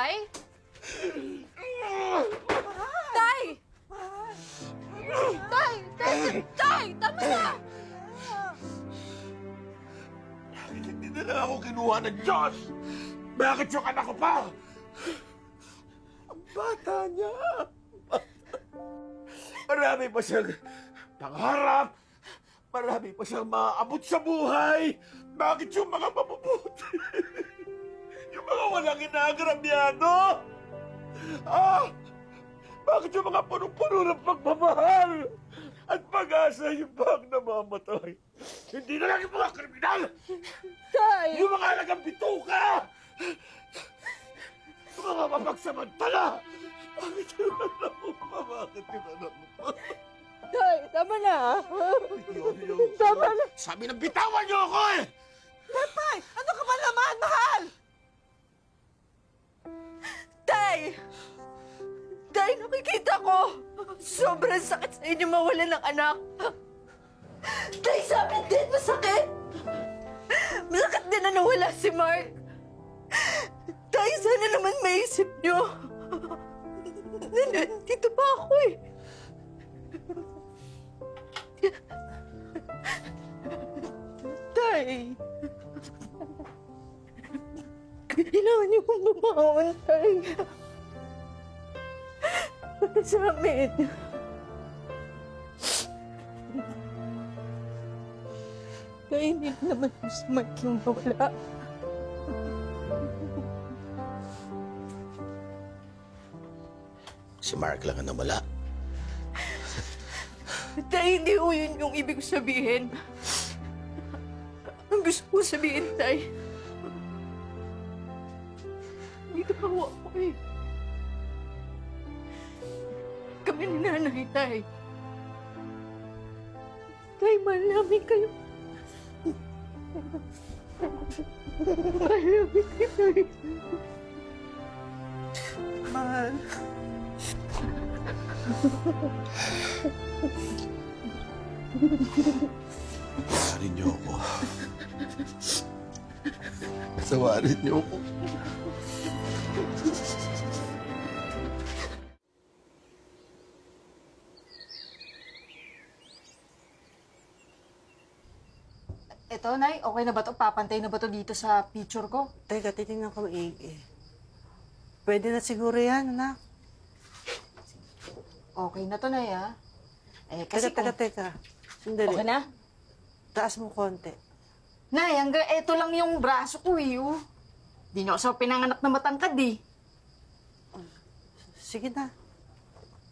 Tay? Tay! Tay! Tay! Tama na! Hindi na lang ako kinuha ng Diyos! Bakit yung anak ko pa? Ang bata niya! Marami pa siyang pangarap! Marami pa siyang maaabot sa buhay! Bakit yung mga mabubuti? Yung mga walang inaagrabyado? Ah! Bakit yung mga punong-puno ng pagmamahal at pag-asa yung bang namamatay? Hindi na lang yung mga kriminal! Tay! Yung mga alagang bituka! Yung mga mapagsamantala! Bakit yung anak mo pa? Bakit yung anak mo pa? Tay! Tama na! Tama na! Sabi ng bitawan niyo ako eh! Pepay! Ano ka ba naman, mahal? Tay! Tay, nakikita ko! Sobrang sakit sa inyo mawala ng anak! Tay, sa amin din masakit! Masakit din na nawala si Mark! Tay, sana naman maisip nyo! Nandito pa ako eh! Tay! Kailangan niyo kong bumangon, Tay! Para sa amin! Tay, hindi naman si Mike yung nawala. Si Mark lang ang nawala. Tay, hindi ko yun yung ibig sabihin. Ang gusto ko sabihin, Tay. Dito pa ako eh. Kami ni Nanay, Tay. Tay, mahal namin kayo. Mahal namin kayo, Tay. Mahal. Patawarin niyo ako. Patawarin niyo ako. Eto, Nay, okay na ba to? Papantay na ba to dito sa picture ko? Teka, titingnan ko maigi. Pwede na siguro yan, anak. Okay na to, Nay, ha? Eh, kasi Teka. Sandali. Okay na? Taas mo konti. Nay, hanggang eto lang yung braso ko, eh, oh. Di na ako sa pinanganak na matangkad, eh. Sige na.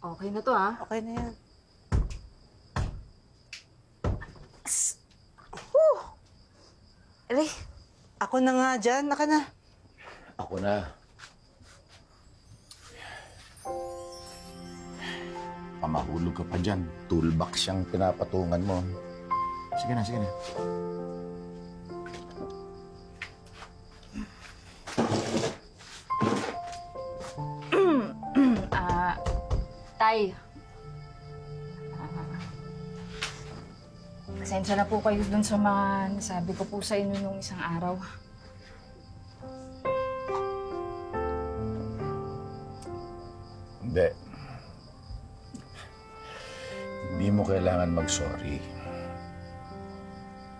Okay na to, ha? Okay na yan. Aray, Ako na nga dyan. Naka na. Ako na. Pamahulog ka pa dyan. Toolbox siyang pinapatungan mo. Sige na, sige na. Tay. Pasensya na po kayo dun sa mga nasabi ko po sa inyo nung isang araw. Hindi. Hindi mo kailangan mag-sorry.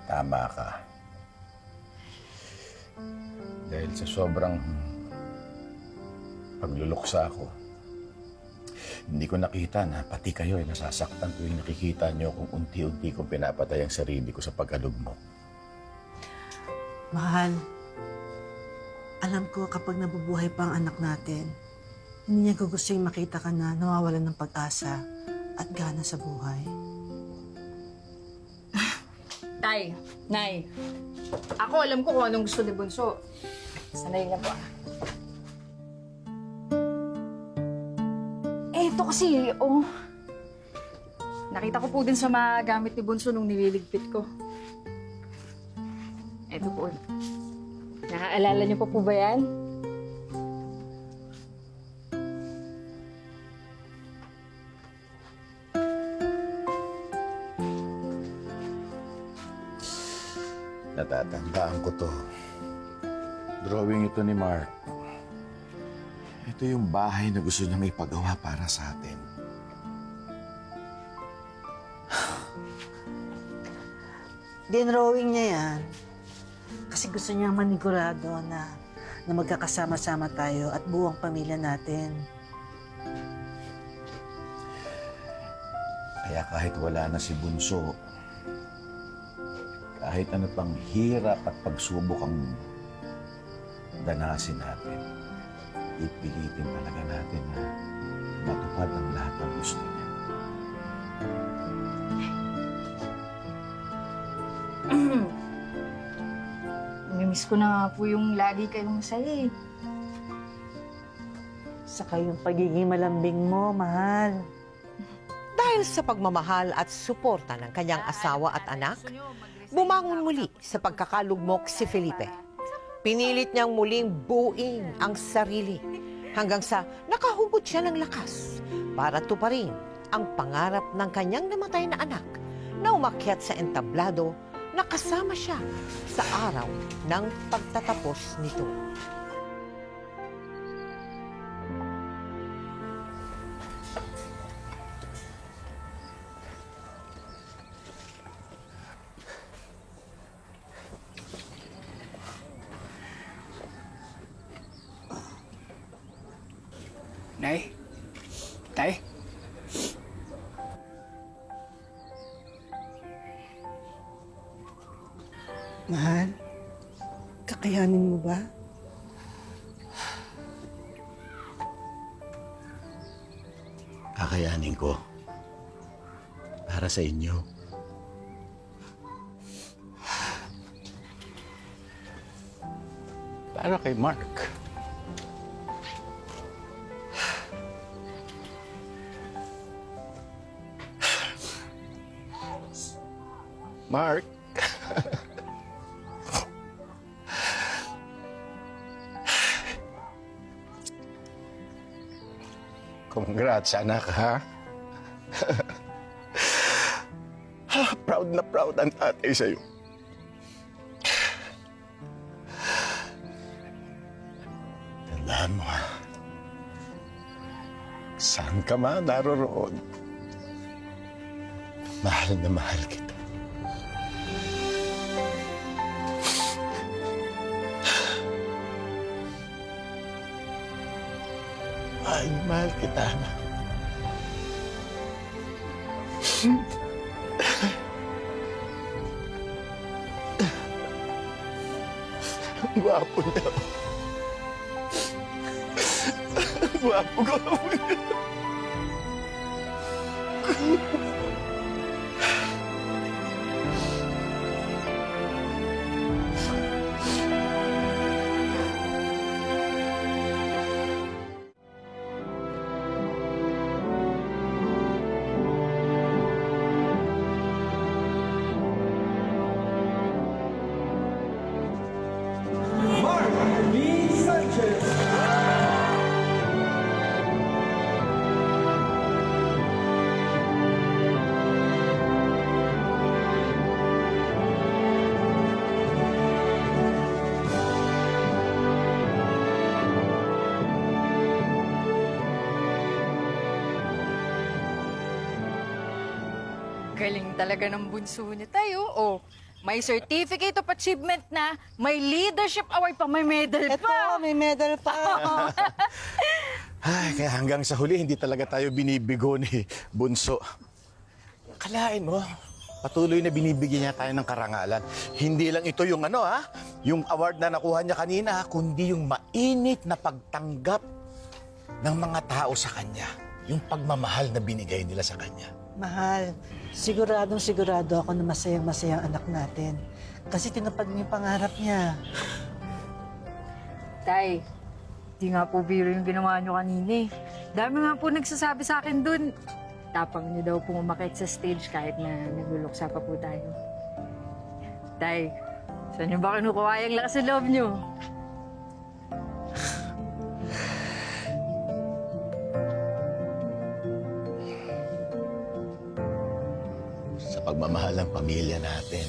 Tama ka. Dahil sa sobrang pagluluksa ko, hindi ko nakita na pati kayo ay nasasaktan tuwing nakikita niyo kung unti-unti kong pinapatay ang sarili ko sa pagkalugmok. Mahal, alam ko kapag nabubuhay pa ang anak natin, hindi niya gustong makita ka na nawawalan ng pag-asa at gana sa buhay. Tay, Nay, ako alam ko kung anong gusto ni Bunso. Sanay na ba? Eh, ito kasi, oh. Nakita ko po din sa mga gamit ni Bunso nung nililigpit ko. Ito po. Nakaalala niyo pa po ba yan? Natatandaan ko to. Drawing ito ni Mark. Ito yung bahay na gusto niyang ipagawa para sa atin. Dinrowing niya yan. Kasi gusto niya manigurado na magkakasama-sama tayo at buong pamilya natin. Kaya kahit wala na si Bunso, kahit ano pang hirap at pagsubok ang danasin natin, ipilitin talaga natin na matupad ang lahat ng gusto niya. Namimiss ko na nga po yung lagi kayong masaya eh. Saka yung pagiging malambing mo, mahal. Dahil sa pagmamahal at suporta ng kanyang asawa at anak, bumangon muli sa pagkakalugmok si Felipe. Pinilit niyang muling buuin ang sarili hanggang sa nakahubot siya ng lakas para tuparin ang pangarap ng kanyang namatay na anak na umakyat sa entablado na kasama siya sa araw ng pagtatapos nito. Nay? Tay? Mahal, kakayanin mo ba? Kakayanin ko. Para sa inyo. Para kay Mark. Mark? Congrats, anak, ha? Proud na proud ang tatay sa'yo. Tandaan mo, ha? Saan ka man naroroon, mahal na mahal kita. Mahal na mahal kita, anak. Gwapo na. Gwapo na. Galing talaga ng bunso niya tayo. Oh, may certificate of achievement na, may leadership award pa, may medal Eto, pa. may medal pa. Ay, kaya hanggang sa huli, hindi talaga tayo binibigo ni Bunso. Kalain mo, patuloy na binibigyan niya tayo ng karangalan. Hindi lang ito yung yung award na nakuha niya kanina, kundi yung mainit na pagtanggap ng mga tao sa kanya. Yung pagmamahal na binigay nila sa kanya. Mahal, sigurado ako na masayang-masaya ang anak natin. Kasi tinupad mo yung pangarap niya. Tay, di nga po biro yung ginawa nyo kanina eh. Dami nga po nagsasabi sa akin dun. Tapang niyo daw po umakit sa stage kahit na nagluluksa pa po tayo. Tay, saan niyo ba kinukuha yung lakas sa loob niyo? Sa pagmamahal ng pamilya natin.